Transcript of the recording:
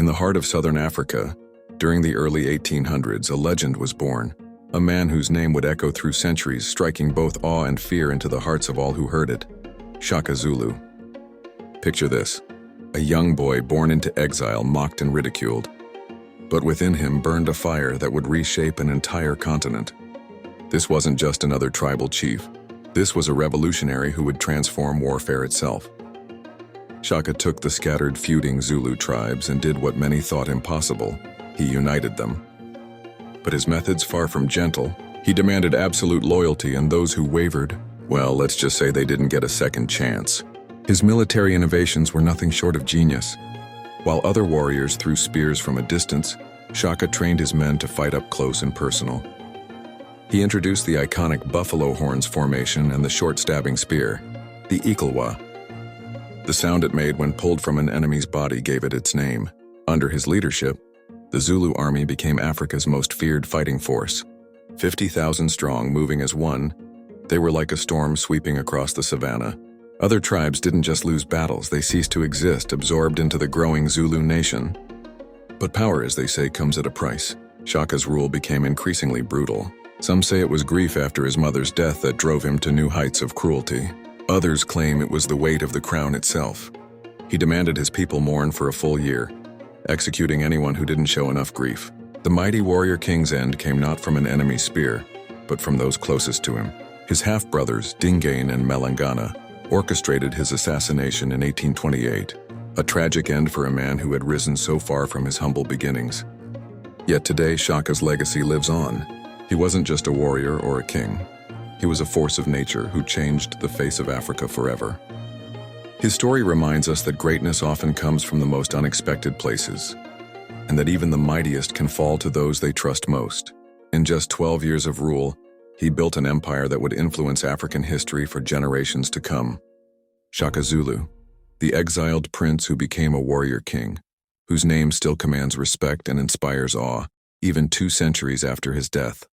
In the heart of southern Africa, during the early 1800s, a legend was born, a man whose name would echo through centuries, striking both awe and fear into the hearts of all who heard it. Shaka Zulu. Picture this, a young boy born into exile, mocked and ridiculed. But within him burned a fire that would reshape an entire continent. This wasn't just another tribal chief. This was a revolutionary who would transform warfare itself. Shaka took the scattered, feuding Zulu tribes and did what many thought impossible. He united them. But his methods, far from gentle, he demanded absolute loyalty, and those who wavered, well, let's just say they didn't get a second chance. His military innovations were nothing short of genius. While other warriors threw spears from a distance, Shaka trained his men to fight up close and personal. He introduced the iconic buffalo horns formation and the short stabbing spear, the Ikalwa. The sound it made when pulled from an enemy's body gave it its name. Under his leadership, the Zulu army became Africa's most feared fighting force. 50,000 strong, moving as one, they were like a storm sweeping across the savannah. Other tribes didn't just lose battles, they ceased to exist, absorbed into the growing Zulu nation. But power, as they say, comes at a price. Shaka's rule became increasingly brutal. Some say it was grief after his mother's death that drove him to new heights of cruelty. Others claim it was the weight of the crown itself. He demanded his people mourn for a full year, executing anyone who didn't show enough grief. The mighty warrior king's end came not from an enemy's spear, but from those closest to him. His half-brothers, Dingain and Melangana, orchestrated his assassination in 1828, a tragic end for a man who had risen so far from his humble beginnings. Yet today, Shaka's legacy lives on. He wasn't just a warrior or a king. He was a force of nature who changed the face of Africa forever. His story reminds us that greatness often comes from the most unexpected places, and that even the mightiest can fall to those they trust most. In just 12 years of rule, he built an empire that would influence African history for generations to come. Shaka Zulu, the exiled prince who became a warrior king, whose name still commands respect and inspires awe, even 2 centuries after his death.